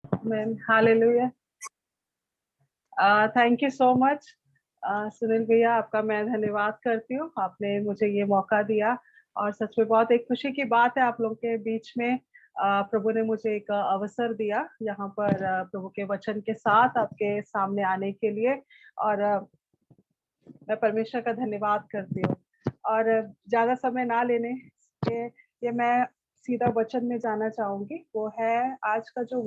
Ma'am hallelujah. Thank you so much Sunil भैया, आपका मैं धन्यवाद करती हूँ। आपने मुझे ये मौका दिया और सच में बहुत एक खुशी की बात है आप लोगों के बीच में। प्रभु ने मुझे एक अवसर दिया यहाँ पर प्रभु के वचन के साथ आपके सामने आने के लिए। और मैं परमेश्वर का धन्यवाद करती हूँ। और ज्यादा समय ना लेने के ये मैं सीधा वचन में जाना चाहूंगी। वो है आज का जो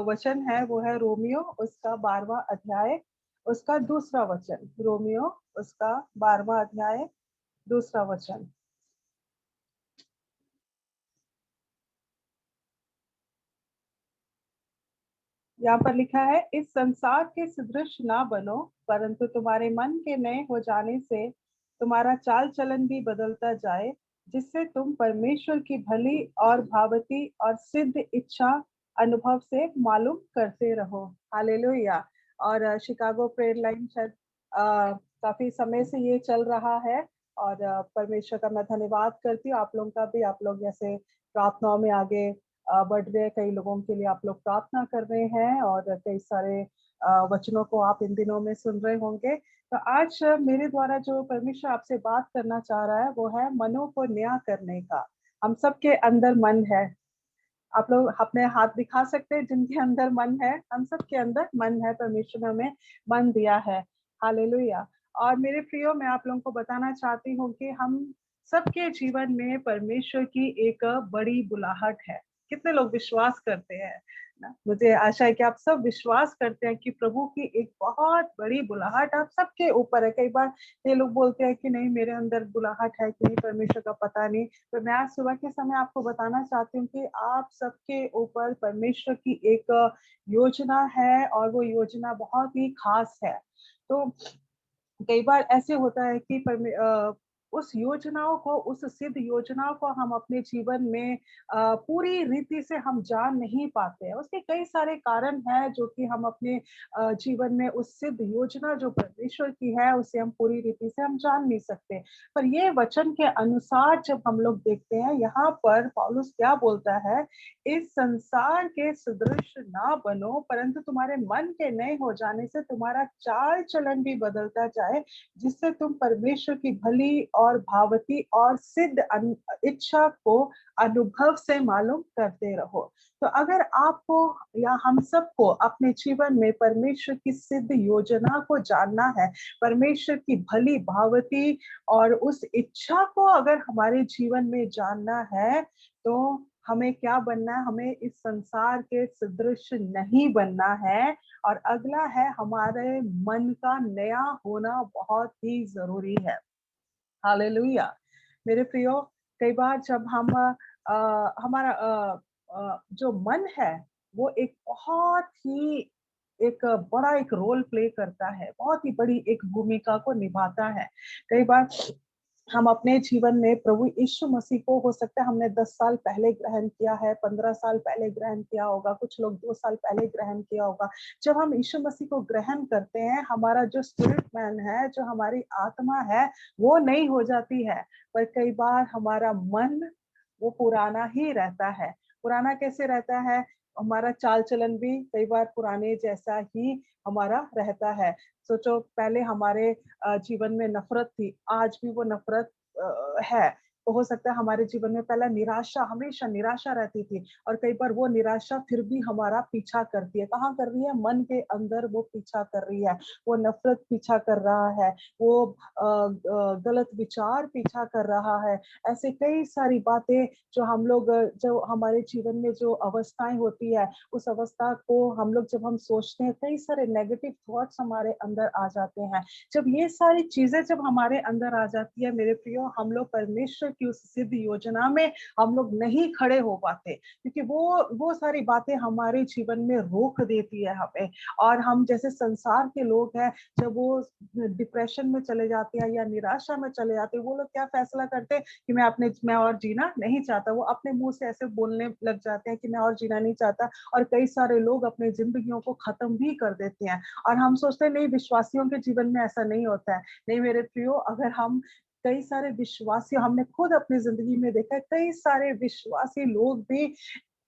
वचन है वो है रोमियो उसका 12वां अध्याय उसका दूसरा वचन। रोमियो उसका 12वां अध्याय दूसरा वचन। यहाँ पर लिखा है, इस संसार के सदृश ना बनो, परंतु तुम्हारे मन के नए हो जाने से तुम्हारा चाल चलन भी बदलता जाए, जिससे तुम परमेश्वर की भली और भावती और सिद्ध इच्छा अनुभव से मालूम करते रहो। हालेलुया। और शिकागो प्रेयर लाइन शायद काफी समय से ये चल रहा है। और परमेश्वर का मैं धन्यवाद करती हूँ। आप लोगों का भी, आप लोग जैसे प्रार्थनाओं में आगे बढ़ रहे हैं, कई लोगों के लिए आप लोग प्रार्थना कर रहे हैं और कई सारे वचनों को आप इन दिनों में सुन रहे होंगे। तो आज मेरे द्वारा जो परमेश्वर आपसे बात करना चाह रहा है वो है मनों को नया करने का। हम सबके अंदर मन है। आप लोग अपने हाथ दिखा सकते हैं जिनके अंदर मन है। हम सबके अंदर मन है, परमेश्वर ने हमें मन दिया है। हालेलुया। और मेरे प्रियो, मैं आप लोगों को बताना चाहती हूँ कि हम सबके जीवन में परमेश्वर की एक बड़ी बुलाहट है। कितने लोग विश्वास करते हैं ना? मुझे आशा है कि आप सब विश्वास करते हैं कि प्रभु की एक बहुत बड़ी बुलाहट आप सबके ऊपर है। कई बार ये लोग बोलते हैं कि नहीं मेरे अंदर बुलाहट है कि नहीं, परमेश्वर का पता नहीं। तो मैं आज सुबह के समय आपको बताना चाहती हूँ कि आप सबके ऊपर परमेश्वर की एक योजना है और वो योजना बहुत ही खास है। तो कई बार ऐसे होता है कि उस योजनाओं को, उस सिद्ध योजनाओं को हम अपने जीवन में पूरी रीति से हम जान नहीं पाते हैं। उसके कई सारे कारण हैं जो कि हम अपने जीवन में उस सिद्ध योजना जो परमेश्वर की है उसे हम पूरी रीति से हम जान नहीं सकते। पर ये वचन के अनुसार जब हम लोग देखते हैं, यहाँ पर पौलुस क्या बोलता है, इस संसार के सदृश ना बनो, परंतु तुम्हारे मन के नए हो जाने से तुम्हारा चाल चलन भी बदलता जाए, जिससे तुम परमेश्वर की भली और भावती और सिद्ध इच्छा को अनुभव से मालूम करते रहो। तो अगर आपको या हम सबको अपने जीवन में परमेश्वर की सिद्ध योजना को जानना है, परमेश्वर की भली भावती और उस इच्छा को अगर हमारे जीवन में जानना है, तो हमें क्या बनना है? हमें इस संसार के सदृश नहीं बनना है। और अगला है, हमारे मन का नया होना बहुत ही जरूरी है। हालेलुया। मेरे प्रियो, कई बार जब हम हमारा जो मन है वो एक बहुत ही एक बड़ा एक रोल प्ले करता है, बहुत ही बड़ी एक भूमिका को निभाता है। कई बार हम अपने जीवन में प्रभु यीशु मसीह को, हो सकता है हमने 10 साल पहले ग्रहण किया है, 15 साल पहले ग्रहण किया होगा, कुछ लोग 2 साल पहले ग्रहण किया होगा। जब हम यीशु मसीह को ग्रहण करते हैं, हमारा जो स्पिरिट मैन है, जो हमारी आत्मा है, वो नई हो जाती है। पर कई बार हमारा मन वो पुराना ही रहता है। पुराना कैसे रहता है? हमारा चाल चलन भी कई बार पुराने जैसा ही हमारा रहता है। सोचो, पहले हमारे जीवन में नफ़रत थी, आज भी वो नफ़रत है। तो हो सकता है हमारे जीवन में पहला निराशा, हमेशा निराशा रहती थी और कई बार वो निराशा फिर भी हमारा पीछा करती है। कहाँ कर रही है? मन के अंदर वो पीछा कर रही है। वो नफ़रत पीछा कर रहा है, वो गलत विचार पीछा कर रहा है। ऐसे कई सारी बातें जो हम लोग जो हमारे जीवन में जो अवस्थाएँ होती है, उस अवस्था को हम लोग जब हम सोचते हैं, कई सारे नेगेटिव थॉट्स हमारे अंदर आ जाते हैं। जब ये सारी चीजें जब हमारे अंदर आ जाती है मेरे प्रियो, हम लोग परमेश्वर की उस सिद्ध योजना में हम लोग नहीं खड़े हो पाते, क्योंकि वो सारी बातें हमारे जीवन में रोक देती है हमें। और हम जैसे संसार के लोग हैं, जब वो डिप्रेशन में चले जाते हैं या निराशा में चले जाते हैं, वो लोग क्या फैसला करते हैं कि मैं और जीना नहीं चाहता। वो अपने मुंह से ऐसे बोलने लग जाते हैं कि मैं और जीना नहीं चाहता। और कई सारे लोग अपनी जिंदगियों को खत्म भी कर देते हैं। और हम सोचते हैं नहीं, विश्वासियों के जीवन में ऐसा नहीं होता है। नहीं मेरे प्रियो, अगर हम कई सारे विश्वासी, हमने खुद अपनी जिंदगी में देखा है, कई सारे विश्वासी लोग भी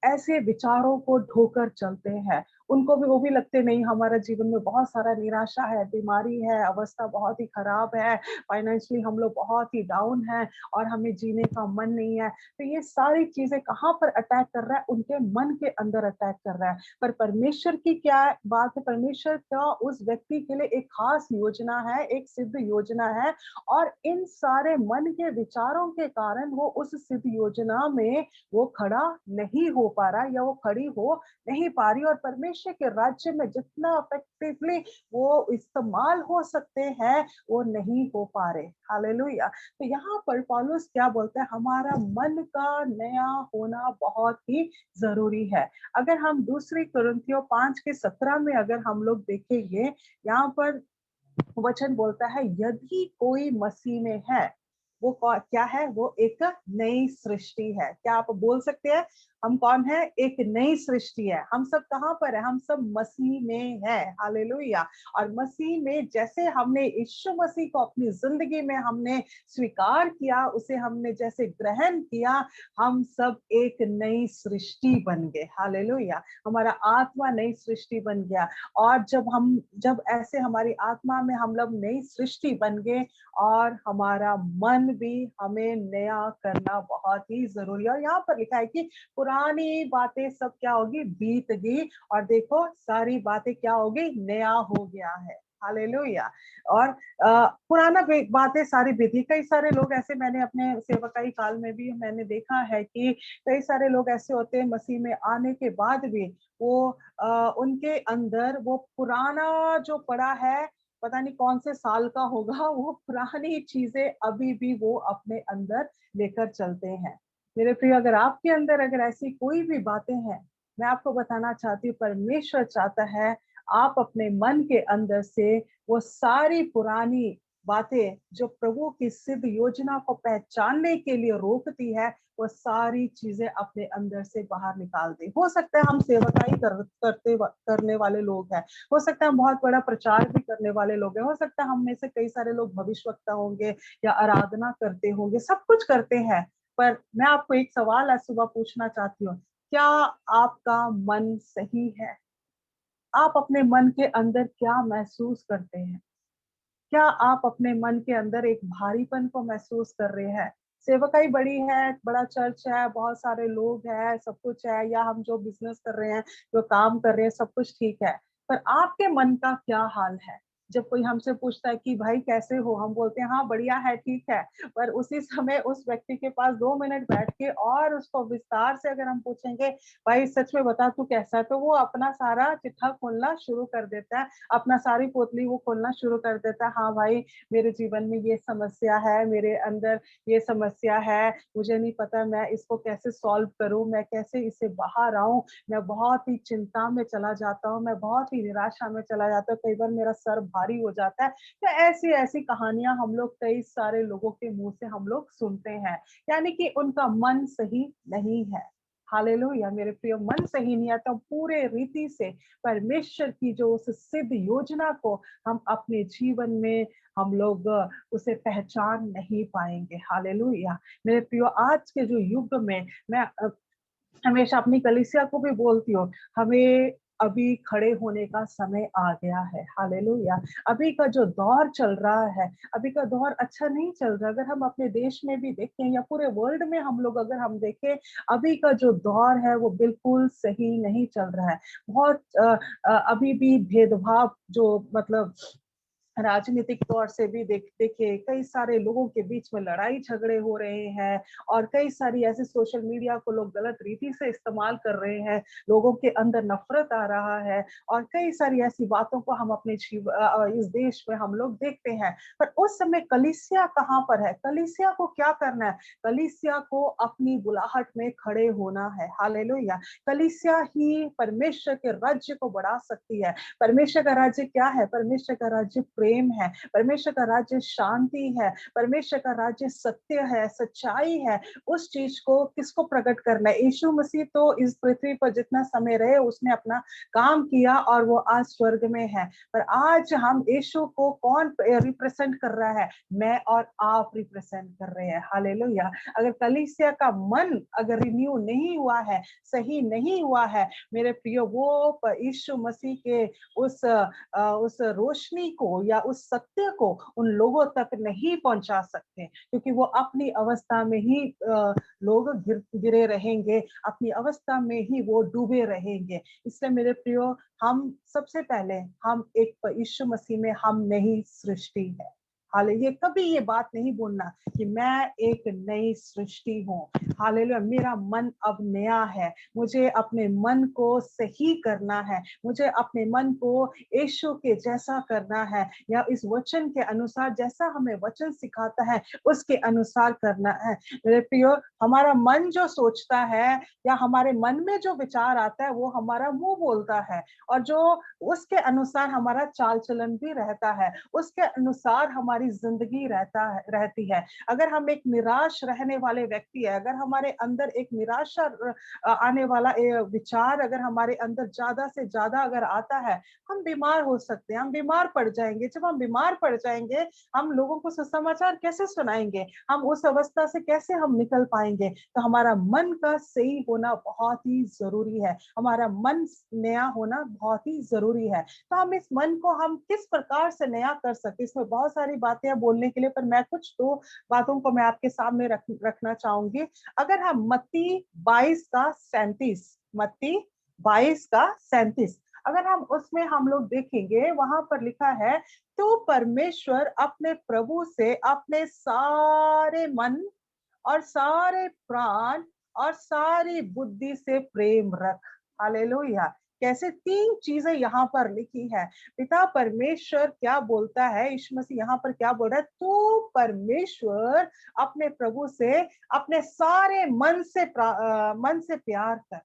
ऐसे विचारों को ढोकर चलते हैं। उनको भी वो भी लगते नहीं हमारा जीवन में बहुत सारा निराशा है, बीमारी है, अवस्था बहुत ही खराब है, फाइनेंशियली हम लोग बहुत ही डाउन हैं और हमें जीने का मन नहीं है। तो ये सारी चीज़ें कहाँ पर अटैक कर रहा है? उनके मन के अंदर अटैक कर रहा है। पर परमेश्वर की क्या बात है? परमेश्वर का उस व्यक्ति के लिए एक खास योजना है, एक सिद्ध योजना है और इन सारे मन के विचारों के कारण वो उस सिद्ध योजना में वो खड़ा नहीं हो पा रहा या वो खड़ी हो नहीं पा रही और परमेश्वर के राज्य में जितना इफेक्टिवली वो इस्तेमाल हो सकते हैं वो नहीं हो पा रहे। हालेलुया। तो यहाँ पर पौलुस क्या बोलते हैं? हमारा मन का नया होना बहुत ही जरूरी है। अगर हम दूसरी कुरिन्थियों 5:17 में अगर हम लोग देखेंगे, यहाँ पर वचन बोलता है यदि कोई मसीह में है, वो क्या है? वो एक नई सृष्टि है। क्या आप बोल सकते हैं हम कौन है? एक नई सृष्टि है। हम सब कहाँ पर है? हम सब मसीह में है। हालेलुया। और मसीह में जैसे हमने यीशु मसीह को अपनी जिंदगी में हमने स्वीकार किया, उसे हमने जैसे ग्रहण किया, हम सब एक नई सृष्टि बन गए। हालेलुया। हमारा आत्मा नई सृष्टि बन गया और जब ऐसे हमारी आत्मा में हम लोग नई सृष्टि बन गए और हमारा मन भी हमें नया करना बहुत ही जरूरी है। और यहाँ पर लिखा है कि पुरानी बातें सब क्या होगी? बीत गई और देखो सारी बातें क्या होगी? नया हो गया है। हालेलुया। और पुराना बातें सारी बीती। कई सारे लोग ऐसे मैंने अपने सेवकाई काल में भी मैंने देखा है कि कई सारे लोग ऐसे होते हैं मसीह में आने के बाद भी वो उनके अंदर वो पुराना जो पड़ा है, पता नहीं कौन से साल का होगा, वो पुरानी चीजें अभी भी वो अपने अंदर लेकर चलते हैं। मेरे प्रिय, अगर आपके अंदर अगर ऐसी कोई भी बातें हैं, मैं आपको बताना चाहती हूँ परमेश्वर चाहता है आप अपने मन के अंदर से वो सारी पुरानी बातें जो प्रभु की सिद्ध योजना को पहचानने के लिए रोकती है, वो सारी चीजें अपने अंदर से बाहर निकाल दे। हो सकता है हम सेवकाई करने वाले लोग हैं, हो सकता है हम बहुत बड़ा प्रचार भी करने वाले लोग हैं, हो सकता है हम में से कई सारे लोग भविष्यवक्ता होंगे या आराधना करते होंगे, सब कुछ करते हैं। पर मैं आपको एक सवाल आज सुबह पूछना चाहती हूँ, क्या आपका मन सही है? आप अपने मन के अंदर क्या महसूस करते हैं? क्या आप अपने मन के अंदर एक भारीपन को महसूस कर रहे हैं? सेवकाई बड़ी है, बड़ा चर्च है, बहुत सारे लोग हैं, सब कुछ है, या हम जो बिज़नेस कर रहे हैं, जो काम कर रहे हैं, सब कुछ ठीक है। पर आपके मन का क्या हाल है? जब कोई हमसे पूछता है कि भाई कैसे हो? हम बोलते हैं हाँ, बढ़िया है, ठीक है। पर उसी समय उस व्यक्ति के पास 2 मिनट बैठ के और उसको विस्तार से अगर हम पूछेंगे, भाई सच में बता तू कैसा है? तो वो अपना सारा चिट्ठा खोलना शुरू कर देता है, अपना सारी पोतली वो खोलना शुरू कर देता है। हाँ भाई, मेरे जीवन में ये समस्या है, मेरे अंदर ये समस्या है, मुझे नहीं पता मैं इसको कैसे सॉल्व करूँ, मैं कैसे इससे बाहर आऊँ, मैं बहुत ही चिंता में चला जाता हूँ, मैं बहुत ही निराशा में चला जाता हूँ, कई बार मेरा सर भारी हो जाता है। तो ऐसी-ऐसी कहानियाँ हम लोग कई सारे लोगों के मुँह से हम लोग सुनते हैं, यानी कि उनका मन सही नहीं है। हालेलुया मेरे प्रिय, मन सही नहीं है तो पूरे रीति से परमेश्वर की जो उस सिद्ध योजना को हम अपने जीवन में हम लोग उसे पहचान नहीं पाएंगे। हालेलुया मेरे प्रियो, आज के जो युग में मैं हमेशा अपनी कलीसिया को भी बोलती हूँ, हमें अभी खड़े होने का समय आ गया है। हालेलुया। अभी का जो दौर चल रहा है, अभी का दौर अच्छा नहीं चल रहा। अगर हम अपने देश में भी देखें या पूरे वर्ल्ड में हम लोग अगर हम देखें, अभी का जो दौर है वो बिल्कुल सही नहीं चल रहा है। बहुत अभी भी भेदभाव जो मतलब राजनीतिक तौर से भी देखिए कई सारे लोगों के बीच में लड़ाई झगड़े हो रहे हैं और कई सारी ऐसे सोशल मीडिया को लोग गलत रीति से इस्तेमाल कर रहे हैं, लोगों के अंदर नफरत आ रहा है और कई सारी ऐसी बातों को हम अपने इस देश में हम लोग देखते हैं। पर उस समय कलीसिया कहाँ पर है? कलीसिया को क्या करना है? कलीसिया को अपनी बुलाहट में खड़े होना है। हालेलुया। कलीसिया ही परमेश्वर के राज्य को बढ़ा सकती है। परमेश्वर का राज्य क्या है? परमेश्वर का राज्य प्रेम है, परमेश्वर का राज्य शांति है, परमेश्वर का राज्य सत्य है, सच्चाई है। उस चीज को किसको प्रकट करना है? यीशु मसीह तो इस पृथ्वी पर जितना समय रहे उसने अपना काम किया और वो आज स्वर्ग में है। पर आज हम यीशु को कौन रिप्रेजेंट कर रहा है? मैं और आप रिप्रेजेंट कर रहे हैं। हालेलुया। अगर कलीसिया का मन अगर रिन्यू नहीं हुआ है, सही नहीं हुआ है, मेरे प्रियो, वो यीशु मसीह के उस रोशनी को या उस सत्य को उन लोगों तक नहीं पहुंचा सकते, क्योंकि वो अपनी अवस्था में ही लोग गिरे रहेंगे, अपनी अवस्था में ही वो डूबे रहेंगे। इसलिए मेरे प्रियो, हम सबसे पहले हम एक यीशु मसीह में हम नई सृष्टि है। हालेलुया। कभी ये बात नहीं बोलना कि मैं एक नई सृष्टि हूँ। हालेलुया। मेरा मन अब नया है, मुझे अपने मन को सही करना है, मुझे अपने मन को यीशु के जैसा करना है, या इस वचन के अनुसार जैसा हमें वचन सिखाता है उसके अनुसार करना है। मेरे प्रियो, हमारा मन जो सोचता है या हमारे मन में जो विचार आता है वो हमारा मुंह बोलता है, और जो उसके अनुसार हमारा चाल चलन भी रहता है, उसके अनुसार हमारी जिंदगी रहती है। अगर हम एक निराश रहने वाले व्यक्ति है, अगर हमारे अंदर एक निराशा आने वाला विचार अगर हमारे अंदर ज्यादा से ज्यादा अगर आता है, हम बीमार हो सकते हैं, हम बीमार पड़ जाएंगे। जब हम बीमार पड़ जाएंगे, हम लोगों को सुसमाचार कैसे सुनाएंगे? हम उस अवस्था से कैसे हम निकल पाएंगे? तो हमारा मन का सही होना बहुत ही जरूरी है, हमारा मन नया होना बहुत ही जरूरी है। तो हम इस मन को हम किस प्रकार से नया कर सकते, इसमें बहुत सारी बातें हैं बोलने के लिए, पर मैं कुछ तो बातों को मैं आपके सामने रखना चाहूंगी। अगर हम मत्ती 22:37, मत्ती 22:37, अगर हम उसमें हम लोग देखेंगे, वहां पर लिखा है, तो परमेश्वर अपने प्रभु से अपने सारे मन और सारे प्राण और सारी बुद्धि से प्रेम रख। हालेलुया। कैसे? 3 चीजें यहाँ पर लिखी है। पिता परमेश्वर क्या बोलता है, यीशु मसीह यहाँ पर क्या बोल रहा है? तो परमेश्वर अपने प्रभु से अपने सारे मन से प्यार कर।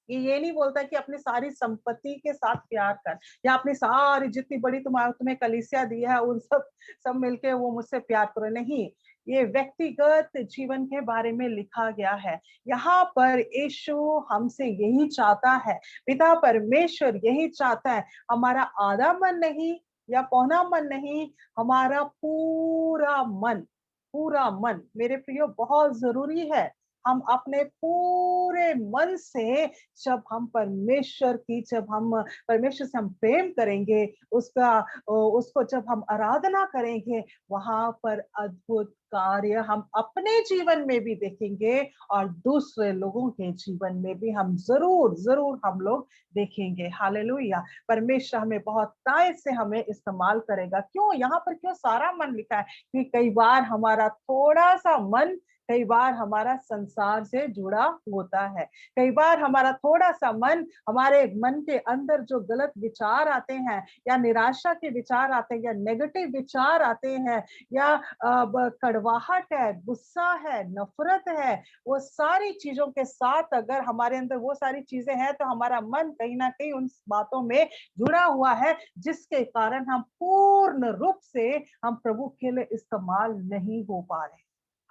ये नहीं बोलता कि अपनी सारी संपत्ति के साथ प्यार कर, या अपनी सारी जितनी बड़ी तुम्हें कलीसिया दी है उन सब मिलके वो मुझसे प्यार करो। नहीं, ये व्यक्तिगत जीवन के बारे में लिखा गया है। यहाँ पर यीशु हमसे यही चाहता है, पिता परमेश्वर यही चाहता है, हमारा आधा मन नहीं या पौना मन नहीं, हमारा पूरा मन। पूरा मन मेरे प्रियो बहुत जरूरी है। हम अपने पूरे मन से जब हम परमेश्वर से हम प्रेम करेंगे, उसको जब हम आराधना करेंगे, वहां पर अद्भुत कार्य हम अपने जीवन में भी देखेंगे और दूसरे लोगों के जीवन में भी हम जरूर जरूर हम लोग देखेंगे। हालेलुया। परमेश्वर हमें बहुत तायत से हमें इस्तेमाल करेगा। क्यों यहाँ पर क्यों सारा मन लिखा है? कि कई बार हमारा थोड़ा सा मन, कई बार हमारा संसार से जुड़ा होता है, कई बार हमारा थोड़ा सा मन, हमारे मन के अंदर जो गलत विचार आते हैं, या निराशा के विचार आते हैं, या नेगेटिव विचार आते हैं, या कड़वाहट है, गुस्सा है, नफरत है, वो सारी चीजों के साथ अगर हमारे अंदर वो सारी चीजें हैं, तो हमारा मन कहीं ना कहीं उन बातों में जुड़ा हुआ है, जिसके कारण हम पूर्ण रूप से हम प्रभु के लिए इस्तेमाल नहीं हो पा रहे।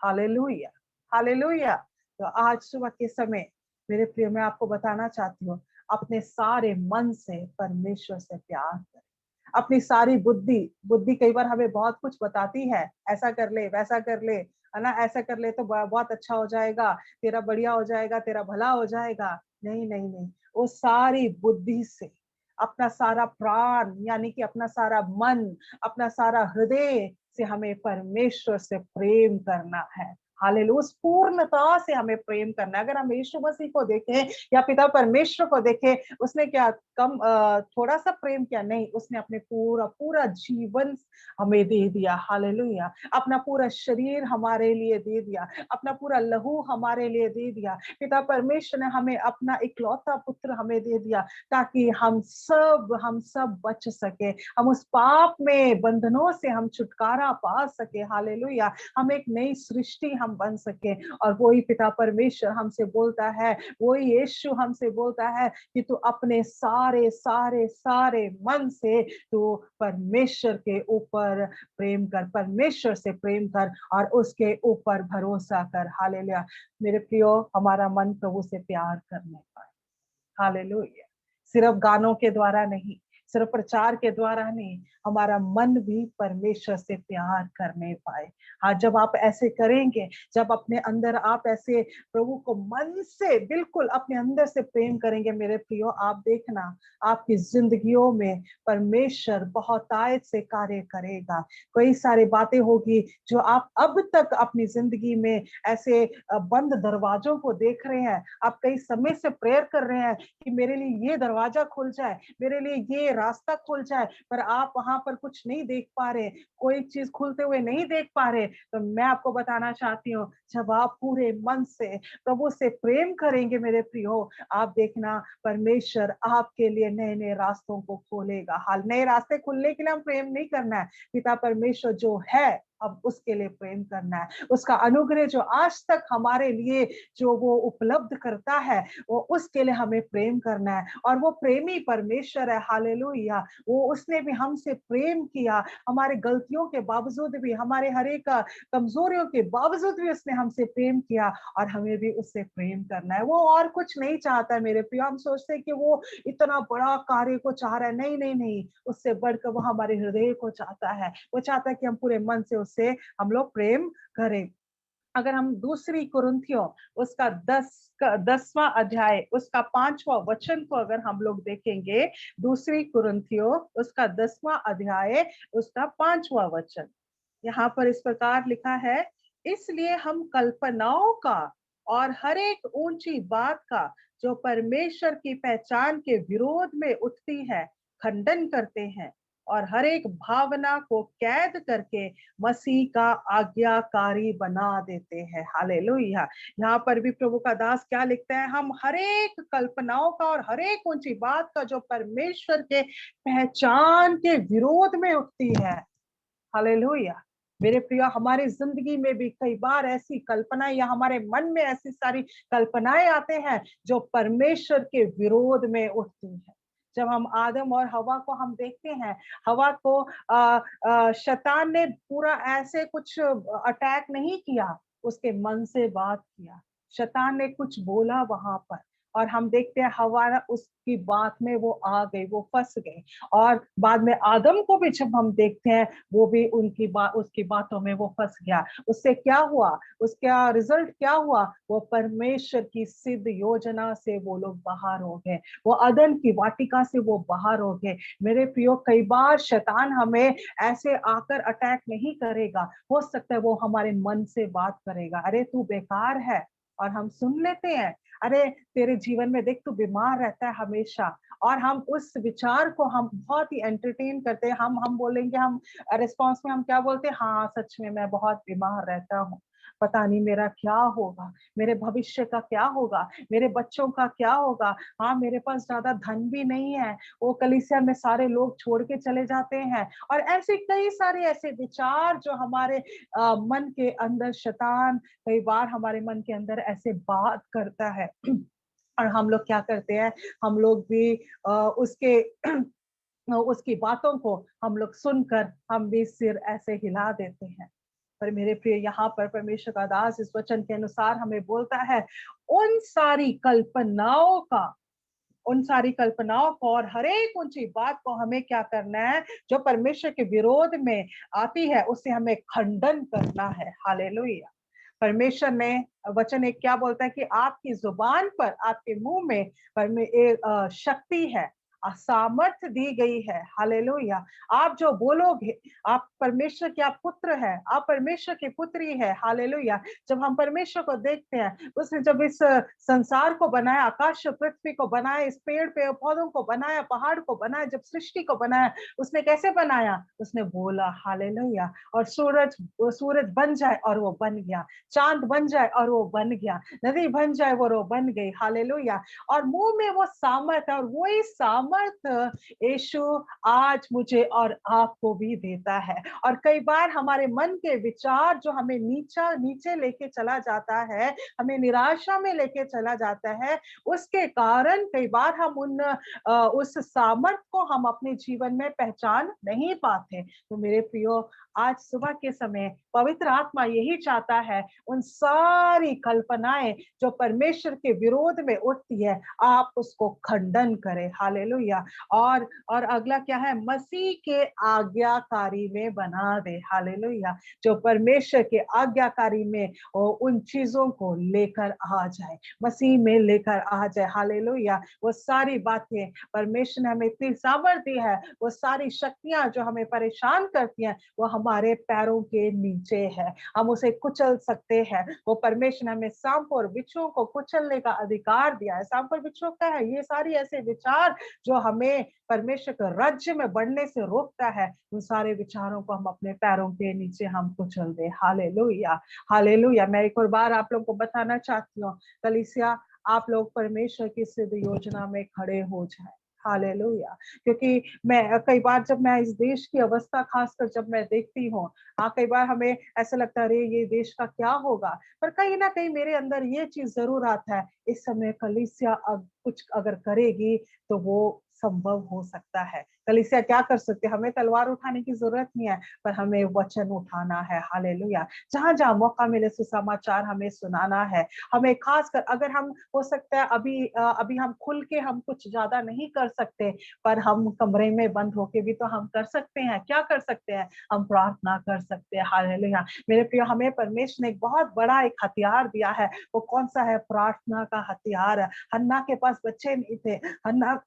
हालेलुया। हालेलुया। तो आज सुबह के समय मेरे प्रिय, मैं आपको बताना चाहती हूँ, अपने सारे मन से परमेश्वर से प्यार करें। अपनी सारी बुद्धि कई बार हमें बहुत कुछ बताती है, ऐसा कर ले, वैसा कर ले, है ना, ऐसा कर ले तो बहुत अच्छा हो जाएगा, तेरा बढ़िया हो जाएगा, तेरा भला हो जाएगा। नहीं नहीं नहीं, वो सारी बुद्धि से, अपना सारा प्राण यानी कि अपना सारा मन, अपना सारा हृदय से हमें परमेश्वर से प्रेम करना है। हालेलुया। उस पूर्णता से हमें प्रेम करना है। अगर हम यीशु मसीह को देखें या पिता परमेश्वर को देखें, उसने क्या कम थोड़ा सा प्रेम किया? नहीं, उसने अपने पूरा पूरा जीवन हमें दे दिया। हालेलुया। अपना पूरा शरीर हमारे लिए दे दिया, अपना पूरा लहू हमारे लिए दे दिया। पिता परमेश्वर ने हमें अपना इकलौता पुत्र हमें दे दिया, ताकि हम सब बच सके, हम उस पाप में बंधनों से हम छुटकारा पा सके। हालेलुया। हम एक नई सृष्टि हम बन सके। और वही पिता परमेश्वर हमसे बोलता है, वही यीशु हमसे बोलता है कि तू अपने सारे सारे सारे मन से तू परमेश्वर के ऊपर प्रेम कर, परमेश्वर से प्रेम कर और उसके ऊपर भरोसा कर। हालेलुया। मेरे प्रियो, हमारा मन प्रभु से प्यार करने पाए। हालेलुया। सिर्फ गानों के द्वारा नहीं, सिर्फ प्रचार के द्वारा नहीं, हमारा मन भी परमेश्वर से प्यार करने पाए। हाँ, जब आप ऐसे करेंगे, जब अपने अंदर आप ऐसे प्रभु को मन से बिल्कुल अपने अंदर से प्रेम करेंगे, मेरे प्रियो, आप देखना आपकी जिंदगियों में परमेश्वर बहुतायत से कार्य करेगा। कई सारी बातें होगी जो आप अब तक अपनी जिंदगी में ऐसे बंद दरवाजों को देख रहे हैं। आप कई समय से प्रेयर कर रहे हैं कि मेरे लिए ये दरवाजा खुल जाए, मेरे लिए ये रास्ता खुल जाए, पर आप वहां पर कुछ नहीं देख पा रहे, कोई चीज खुलते हुए नहीं देख पा रहे। तो मैं आपको बताना चाहती हूँ, जब आप पूरे मन से प्रभु से प्रेम करेंगे मेरे प्रियो, आप देखना परमेश्वर आपके लिए नए नए रास्तों को खोलेगा। हाल नए रास्ते खुलने के लिए हम प्रेम नहीं करना है, पिता परमेश्वर जो है अब उसके लिए प्रेम करना है। उसका अनुग्रह जो आज तक हमारे लिए जो वो उपलब्ध करता है, वो उसके लिए हमें प्रेम करना है। और वो प्रेमी परमेश्वर है। हालेलुया। वो उसने भी हमसे प्रेम किया, हमारे गलतियों के बावजूद भी, हमारे हर एक कमजोरियों के बावजूद भी उसने हमसे प्रेम किया और हमें भी उससे प्रेम करना है। वो और कुछ नहीं चाहता है मेरे प्रिय। हम सोचते हैं कि वो इतना बड़ा कार्य को चाह रहा है, नहीं नहीं नहीं, उससे बढ़कर वो हमारे हृदय को चाहता है। वो चाहता है कि हम पूरे मन से उससे हम लोग प्रेम करें। अगर हम दूसरी कुरिन्थियों उसका 10वां अध्याय उसका 5वां वचन को अगर हम लोग देखेंगे, दूसरी कुरिन्थियों उसका 10वां अध्याय उसका 5वां वचन, यहाँ पर इस प्रकार लिखा है, इसलिए हम कल्पनाओं का और हर एक ऊंची बात का जो परमेश्वर की पहचान के विरोध में उठती है खंडन करते हैं और हर एक भावना को कैद करके मसीह का आज्ञाकारी बना देते हैं। हालेलुया। यहाँ पर भी प्रभु का दास क्या लिखता है, हम हर एक कल्पनाओं का और हर एक ऊंची बात का जो परमेश्वर के पहचान के विरोध में उठती है। हालेलुया। मेरे प्रिय, हमारी जिंदगी में भी कई बार ऐसी कल्पनाएं या हमारे मन में ऐसी सारी कल्पनाएं आते हैं जो परमेश्वर के विरोध में उठती हैं। जब हम आदम और हवा को हम देखते हैं, हवा को शैतान ने पूरा ऐसे कुछ अटैक नहीं किया, उसके मन से बात किया। शैतान ने कुछ बोला वहां पर और हम देखते हैं हवा उसकी बात में वो आ गई, वो फंस गई। और बाद में आदम को भी जब हम देखते हैं, वो भी उसकी बातों में वो फंस गया। उससे क्या हुआ, उसका रिजल्ट क्या हुआ, वो परमेश्वर की सिद्ध योजना से वो लोग बाहर हो गए, वो अदन की वाटिका से वो बाहर हो गए। मेरे प्रियो, कई बार शैतान हमें ऐसे आकर अटैक नहीं करेगा, हो सकता है वो हमारे मन से बात करेगा, अरे तू बेकार है, और हम सुन लेते हैं। अरे तेरे जीवन में देख, तू बीमार रहता है हमेशा, और हम उस विचार को हम बहुत ही एंटरटेन करते हैं। हम बोलेंगे, हम रिस्पॉन्स में हम क्या बोलते हैं, हाँ सच में मैं बहुत बीमार रहता हूँ, पता नहीं मेरा क्या होगा, मेरे भविष्य का क्या होगा, मेरे बच्चों का क्या होगा। हाँ, मेरे पास ज्यादा धन भी नहीं है, वो कलीसिया में सारे लोग छोड़ के चले जाते हैं। और ऐसे कई सारे ऐसे विचार जो हमारे मन के अंदर, शैतान कई बार हमारे मन के अंदर ऐसे बात करता है। और हम लोग क्या करते हैं, हम लोग भी उसके उसकी बातों को हम लोग सुनकर हम भी सिर ऐसे हिला देते हैं। पर मेरे प्रिय, यहाँ पर परमेश्वर का दास इस वचन के अनुसार हमें बोलता है, उन सारी कल्पनाओं का, उन सारी कल्पनाओं को और हर एक ऊंची बात को हमें क्या करना है, जो परमेश्वर के विरोध में आती है, उसे हमें खंडन करना है। हालेलुया। परमेश्वर ने वचन एक क्या बोलता है कि आपकी जुबान पर, आपके मुंह में एक शक्ति है, सामर्थ्य दी गई है। हालेलुया। आप जो बोलोगे, आप परमेश्वर के आप पुत्र है, आप परमेश्वर की पुत्री है। हालेलुया। जब हम परमेश्वर को देखते हैं, उसने जब इस संसार को बनाया, आकाश पृथ्वी को बनाया, इस पेड़ पे पौधों को बनाया, पहाड़ को बनाया, जब सृष्टि को बनाया, उसने कैसे बनाया, उसने बोला। हालेलुया। और सूरज बन जाए और वो बन गया, चांद बन जाए और वो बन गया, नदी बन जाए वो बन गई। हालेलुया। और मुंह में वो सामर्थ है, और वही सामर्थ सामर्थ यीशु आज मुझे और आपको भी देता है। और कई बार हमारे मन के विचार जो हमें नीचे लेके चला जाता है, हमें निराशा में लेके चला जाता है, उसके कारण कई बार हम उस सामर्थ को हम अपने जीवन में पहचान नहीं पाते। तो मेरे प्रियो, आज सुबह के समय पवित्र आत्मा यही चाहता है, उन सारी कल्पनाएं जो परमेश्वर के विरोध में उठती है, आप उसको खंडन करें। हालेलुया। और अगला क्या है? मसीह के आज्ञाकारी में बना दे। हालेलुया। जो परमेश्वर के आज्ञाकारी में उन चीजों को लेकर आ जाए, मसीह में लेकर आ जाए। हालेलुया। वो सारी बातें परमेश्वर ने हमें इतनी सामर्थ्य दी है, वो सारी शक्तियां जो हमें परेशान करती हैं, वो हमारे पैरों के नीचे है, हम उसे कुचल सकते हैं। वो परमेश्वर ने हमें सांप और बिच्छुओं को कुचलने का अधिकार दिया है। सांप और बिच्छुओं क्या है? ये सारी ऐसे विचार जो हमें परमेश्वर के राज्य में बढ़ने से रोकता है, उन सारे विचारों को हम अपने पैरों के नीचे हम कुचल दे। हालेलुया। हालेलुया। मैं एक और बार आप लोगों को बताना चाहती हूँ, कलीसिया, आप लोग परमेश्वर की सिद्ध योजना में खड़े हो जाए। हालेलुया। क्योंकि मैं कई बार जब मैं इस देश की अवस्था खासकर जब मैं देखती हूँ, हाँ, कई बार हमें ऐसा लगता है, अरे ये देश का क्या होगा? पर कहीं ना कहीं मेरे अंदर ये चीज जरूर आता है, इस समय कलीसिया कुछ अगर करेगी तो वो संभव हो सकता है। कलीसिया क्या कर सकते हैं? हमें तलवार उठाने की जरूरत नहीं है, पर हमें वचन उठाना है। हालेलुया। जहां जहां मौका मिले सुसमाचार हमें सुनाना है। हमें खासकर अगर हम हो सकता है अभी हम खुल के हम कुछ ज्यादा नहीं कर सकते, पर हम कमरे में बंद होके भी तो हम कर सकते हैं। क्या कर सकते हैं? हम प्रार्थना कर सकते हैं। हालेलुया। मेरे प्रिय, हमें परमेश्वर ने एक बहुत बड़ा एक हथियार दिया है। वो कौन सा है? प्रार्थना का हथियार। हन्ना के पास बच्चे नहीं थे। हन्ना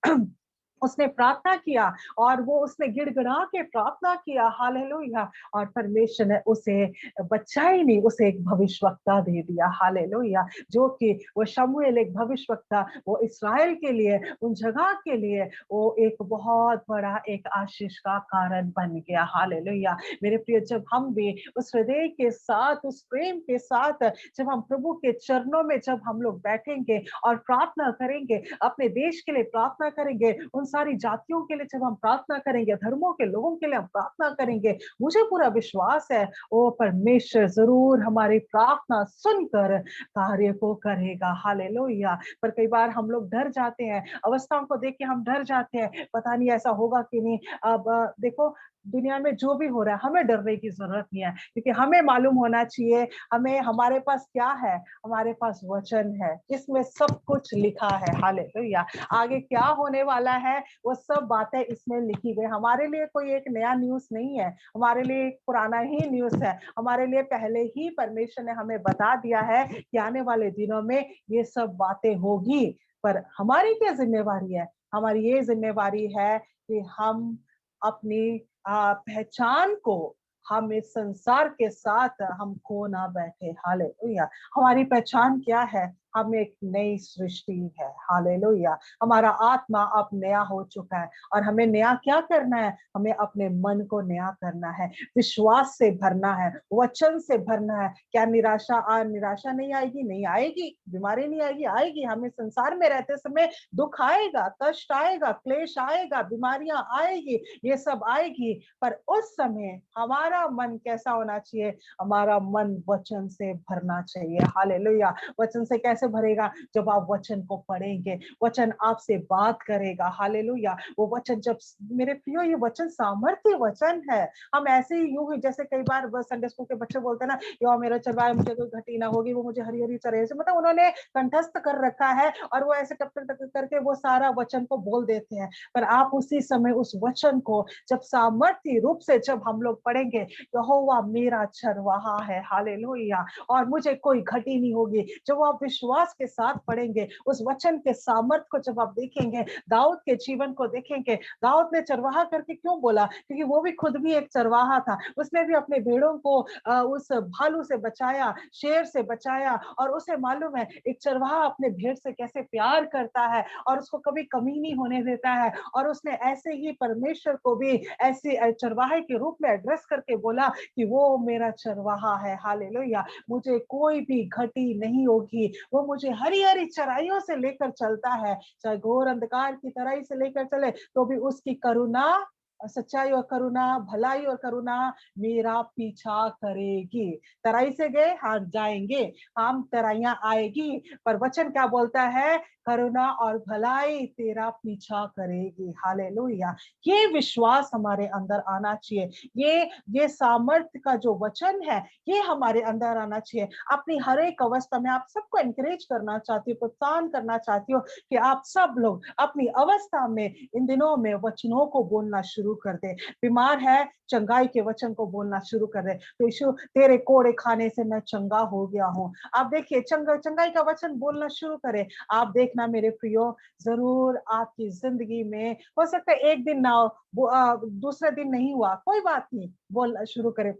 उसने प्रार्थना किया और वो उसने गिड़गिड़ा के प्रार्थना किया। हालेलुया। और परमेश्वर ने उसे बच्चा ही नहीं, उसे एक भविष्यवक्ता दे दिया। हालेलुया। जो कि वो शमूएल एक भविष्यवक्ता, वो इस्राएल के लिए, उन जगह के लिए वो एक बहुत बड़ा एक आशीष का कारण बन गया। हालेलुया। मेरे प्रिय, जब हम भी उस हृदय के साथ, उस प्रेम के साथ, जब हम प्रभु के चरणों में जब हम लोग बैठेंगे और प्रार्थना करेंगे, अपने देश के लिए प्रार्थना करेंगे, उन सारी जातियों के लिए जब हम प्रार्थना करेंगे, धर्मों के लोगों के लिए हम प्रार्थना करेंगे, मुझे पूरा विश्वास है वो परमेश्वर जरूर हमारी प्रार्थना सुनकर कार्य को करेगा। हालेलुया। पर कई बार हम लोग डर जाते हैं, अवस्थाओं को देख के हम डर जाते हैं, पता नहीं ऐसा होगा कि नहीं। अब देखो, दुनिया में जो भी हो रहा है, हमें डरने की जरूरत नहीं है, क्योंकि हमें मालूम होना चाहिए हमें हमारे पास क्या है। हमारे पास वचन है, इसमें सब कुछ लिखा है। हालेलुया। आगे क्या होने वाला है वो सब बातें इसमें लिखी गई। हमारे लिए कोई एक नया न्यूज़ नहीं है, हमारे लिए एक पुराना ही न्यूज़ है। हमारे लिए पहले ही परमेश्वर ने हमें बता दिया है कि आने वाले दिनों में ये सब बातें होगी। पर हमारी क्या जिम्मेवारी है? हमारी ये जिम्मेवारी है कि हम अपनी पहचान को, हम इस संसार के साथ हम खो ना बैठे। हालेलुया। हमारी पहचान क्या है? हम एक नई सृष्टि है। हालेलुया। हमारा आत्मा अब नया हो चुका है और हमें नया क्या करना है? हमें अपने मन को नया करना है, विश्वास से भरना है, वचन से भरना है। क्या निराशा नहीं आएगी? नहीं आएगी। बीमारी नहीं आएगी? आएगी। हमें संसार में रहते समय दुख आएगा, कष्ट आएगा, क्लेश आएगा, बीमारियां आएगी, ये सब आएगी। पर उस समय हमारा मन कैसा होना चाहिए? हमारा मन वचन से भरना चाहिए। हालेलुया। वचन से कैसे भरेगा? जब आप वचन को पढ़ेंगे, वचन आपसे बात करेगा। हालेलुया। वो वचन जब, मेरे प्रियो, ये वचन सामर्थ्य वचन है। हम ऐसे ही यूं ही, जैसे कई बार संडे स्कूल के बच्चे बोलते हैं ना, यो मेरा चरवाहा मुझे कोई घटी ना होगी, वो मुझे हरी हरी चरे से, मतलब उन्होंने कंठस्थ कर रखा है और वो ऐसे टप टप टप करके वो सारा वचन को बोल देते हैं। पर आप उसी समय उस वचन को जब सामर्थ्य रूप से जब हम लोग पढ़ेंगे, यहोवा मेरा चरवाहा है। हालेलुया। और मुझे कोई घटी नहीं होगी। जब आप विश्वास के साथ पढ़ेंगे, उस वचन के सामर्थ्य को जब आप देखेंगे, दाऊद के जीवन को देखेंगे, दाऊद ने चरवाहा करके क्यों बोला? क्योंकि वो भी खुद भी एक चरवाहा था। उसने भी अपने भेड़ों को उस भालू से बचाया, शेर से बचाया, और उसे मालूम है एक चरवाहा अपने भेड़ से कैसे प्यार करता है और उसको कभी कमी नहीं होने देता है। और उसने ऐसे ही परमेश्वर को भी ऐसे चरवाहे के रूप में एड्रेस करके बोला कि वो मेरा चरवाहा है। हालेलुया। मुझे कोई भी घटी नहीं होगी, वो मुझे हरी हरी चराइयों से लेकर चलता है, चाहे घोर अंधकार की तराई से लेकर चले तो भी उसकी करुणा, सच्चाई और करुणा, भलाई और करुणा मेरा पीछा करेगी। तराई से गए, हम जाएंगे, हम तराइयां आएगी, पर वचन क्या बोलता है? करुणा और भलाई तेरा पीछा करेगी। हालेलुया। ये विश्वास हमारे अंदर आना चाहिए। ये सामर्थ्य का जो वचन है, ये हमारे अंदर आना चाहिए। अपनी हर एक अवस्था में आप सबको एनकरेज करना चाहती हूँ, प्रोत्साहन करना चाहती हूँ कि आप सब लोग अपनी अवस्था में इन दिनों में वचनों को बोलना शुरू कर दे। बीमार है, चंगाई के वचन को बोलना शुरू कर दे। तो यीशु, तेरे कोड़े खाने से मैं चंगा हो गया हूँ। आप देखिए, चंगाई का वचन बोलना शुरू करें। आप देखना मेरे प्रियो, जरूर आपकी जिंदगी में हो सकता है एक दिन ना हो, दूसरे दिन नहीं हुआ, कोई बात नहीं, बोलना शुरू करें।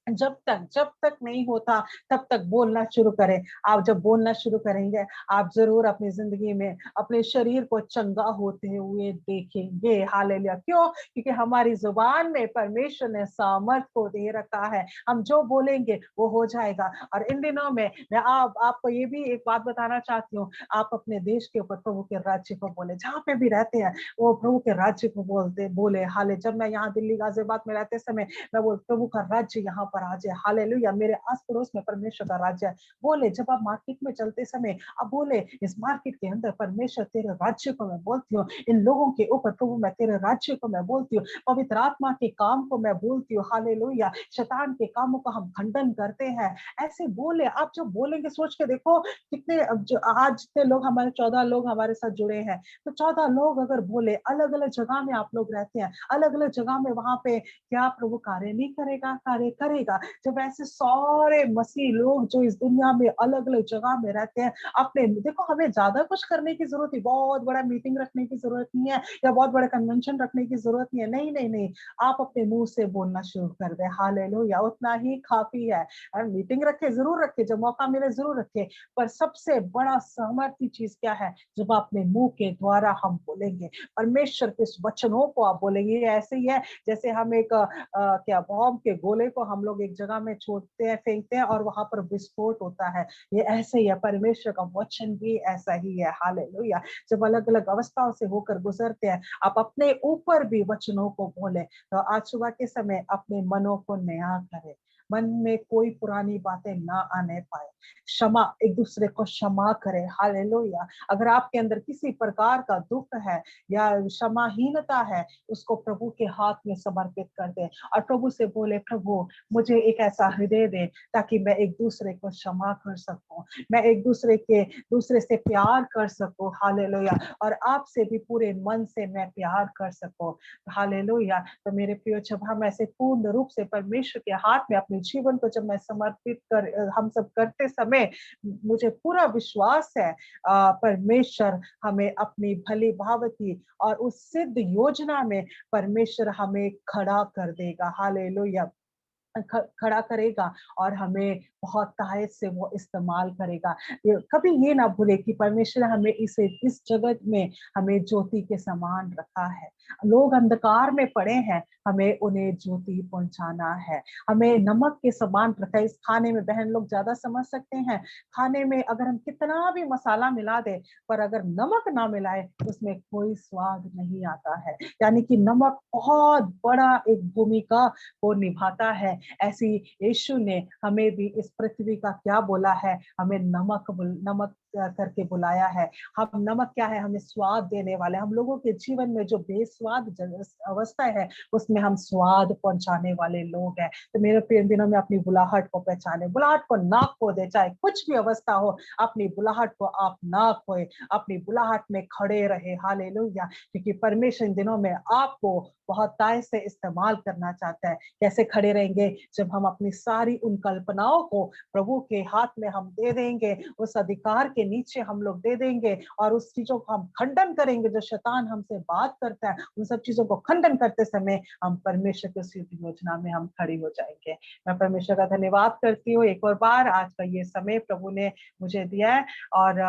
जब तक नहीं होता तब तक बोलना शुरू करें। आप जब बोलना शुरू करेंगे, आप जरूर अपनी जिंदगी में अपने शरीर को चंगा होते हुए देखेंगे। हालेलुया। क्यों? क्योंकि हमारी जुबान में परमेश्वर ने सामर्थ को दे रखा है। हम जो बोलेंगे वो हो जाएगा। और इन दिनों में मैं आपको ये भी एक बात बताना चाहती हूँ, आप अपने देश के ऊपर प्रभु के राज्य को बोले, जहाँ पे भी रहते हैं वो प्रभु के राज्य को बोले। हाले जब मैं यहाँ दिल्ली गाजियाबाद में रहते समय मैं बोल, प्रभु का राज्य यहाँ पर आ जाए। हालेलुया। मेरे आस पड़ोस में परमेश्वर का राज्य है। बोले, जब आप मार्केट में चलते समय अब बोले, इस मार्केट के अंदर परमेश्वर तेरे राज्य को मैं बोलती हूँ, इन लोगों के ऊपर प्रभु मैं तेरे राज्य को मैं बोलती हूँ, पवित्र आत्मा के काम को मैं बोलती हूँ। हालेलुया। शैतान के कामों का हम खंडन करते हैं। ऐसे बोले, आप जब बोलेंगे, सोच के देखो कितने, आज जितने लोग हमारे 14 लोग हमारे साथ जुड़े हैं, तो 14 लोग अगर बोले, अलग अलग जगह में आप लोग रहते हैं, अलग अलग जगह में, वहां पे क्या प्रभु कार्य नहीं करेगा? कार्य करेगा। जब ऐसे सारे मसीह लोग जो इस दुनिया में अलग अलग जगह में रहते हैं, अपने देखो, हमें ज्यादा कुछ करने की जरूरत नहीं, बहुत बड़ा मीटिंग रखने की जरूरत नहीं है, या बहुत बड़ा कन्वेंशन रखने की जरूरत नहीं है। नहीं नहीं नहीं, आप अपने मुंह से बोलना शुरू कर दे। हालेलुया। उतना ही काफी है। और मीटिंग रखे, जरूर रखे, जब मौका मिले जरूर रखे, पर सबसे बड़ा सामर्थ्य चीज क्या है? जब अपने मुंह के द्वारा हम बोलेंगे, परमेश्वर के वचनों को आप बोलेंगे। ऐसे ही है जैसे हम एक क्या बॉम्ब के गोले को हम लोग एक जगह में छोड़ते हैं, फेंकते हैं, और वहां पर विस्फोट होता है। ये ऐसे ही है, परमेश्वर का वचन भी ऐसा ही है। हालेलुया। जब अलग अलग अवस्थाओं से होकर गुजरते हैं, आप अपने ऊपर भी वचनों को बोले। तो आज सुबह के समय अपने मनों को नया करें, मन में कोई पुरानी बातें ना आने पाए। क्षमा, एक दूसरे को क्षमा करें। हालेलुया। अगर आपके अंदर किसी प्रकार का दुख है या क्षमाहीनता है, उसको प्रभु के हाथ में समर्पित कर दे और प्रभु से बोले, प्रभु मुझे एक ऐसा हृदय दे ताकि मैं एक दूसरे को क्षमा कर सकूं, मैं एक दूसरे से प्यार कर सकूं। हालेलुया। और आपसे भी पूरे मन से मैं प्यार कर सकूं। हालेलुया। तो मेरे प्रियो, जब हम ऐसे पूर्ण रूप से परमेश्वर के हाथ में अपने जीवन को जब मैं समर्पित कर हम सब करते समय, मुझे पूरा विश्वास है परमेश्वर हमें अपनी भली भावती और उस सिद्ध योजना में परमेश्वर हमें खड़ा कर देगा। हालेलुया। खड़ा करेगा और हमें बहुत ताकत से वो इस्तेमाल करेगा। कभी ये ना भूले कि परमेश्वर हमें इस जगत में हमें ज्योति के समान रखा है। लोग अंधकार में पड़े हैं, हमें उन्हें ज्योति पहुंचाना है। हमें नमक के समान रखा है। इस खाने में बहन लोग ज्यादा समझ सकते हैं, खाने में अगर हम कितना भी मसाला मिला दे, पर अगर नमक ना मिलाए तो उसमें कोई स्वाद नहीं आता है। यानी कि नमक बहुत बड़ा एक भूमिका को निभाता है। ऐसी यीशु ने हमें भी इस पृथ्वी का क्या बोला है? हमें नमक करके बुलाया है। हम नमक क्या है? हमें स्वाद देने वाले। हम लोगों के जीवन में जो बेस्वाद अवस्था है, उसमें हम स्वाद पहुंचाने वाले लोग हैं। तो मेरे प्रिय दिनों में अपनी बुलाहट को पहचाने, बुलाहट को ना खो दे, चाहे कुछ भी अवस्था हो, अपनी बुलाहट को आप ना खोए, अपनी बुलाहट में खड़े रहे। हालेलुया। क्योंकि परमेश्वर इन दिनों में आपको बहुत ताय से इस्तेमाल करना चाहता है। कैसे खड़े रहेंगे? जब हम अपनी सारी उन कल्पनाओं को प्रभु के हाथ में हम दे देंगे, उस अधिकार के नीचे हम लोग दे देंगे, और उस चीजों को हम खंडन करेंगे। जो शैतान हमसे बात करता है, उन सब चीजों को खंडन करते समय हम परमेश्वर की सिद्ध योजना में हम खड़ी हो जाएंगे। मैं परमेश्वर का धन्यवाद करती हूँ एक और बार, आज का ये समय प्रभु ने मुझे दिया है। और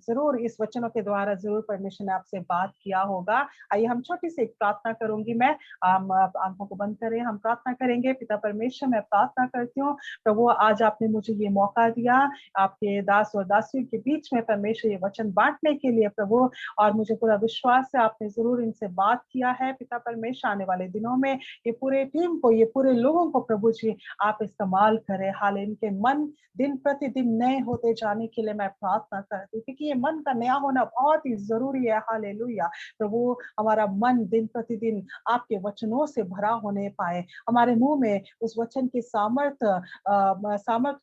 जरूर इस वचनों के द्वारा जरूर परमेश्वर ने आपसे बात किया होगा। आइए हम छोटी सी एक प्रार्थना करूंगी मैं। आप आंखों को बंद करें, हम प्रार्थना करेंगे। पिता परमेश्वर, मैं प्रार्थना करती हूँ प्रभु, आज आपने मुझे ये मौका दिया आपके दास और दासियों के बीच में परमेश्वर ये वचन बांटने के लिए प्रभु। और मुझे पूरा विश्वास है आपने जरूर इनसे बात किया है पिता परमेश्वर। आने वाले दिनों में ये पूरे टीम को, ये पूरे लोगों को प्रभु जी आप इस्तेमाल करें। हाल इनके मन दिन प्रतिदिन नए होते जाने के लिए मैं प्रार्थना करती हूँ, क्योंकि ये मन का नया होना बहुत ही जरूरी है। हालेलुया प्रभु, हमारा मन दिन प्रतिदिन आपके वचनों से भरा होने पाए, हमारे मुंह में उस वचन की सामर्थ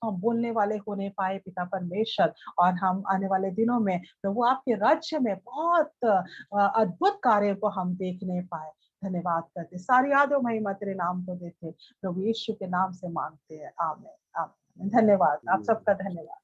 हम बोलने वाले होने पाए पिता परमेश्वर। और हम आने वाले दिनों में प्रभु आपके राज्य में बहुत अद्भुत कार्य को हम देखने पाए। धन्यवाद करते, सारी यादों महिमा तेरे नाम को देते प्रभु यीशु के नाम से मांगते हैं, आमीन आमीन। धन्यवाद, आप सबका धन्यवाद।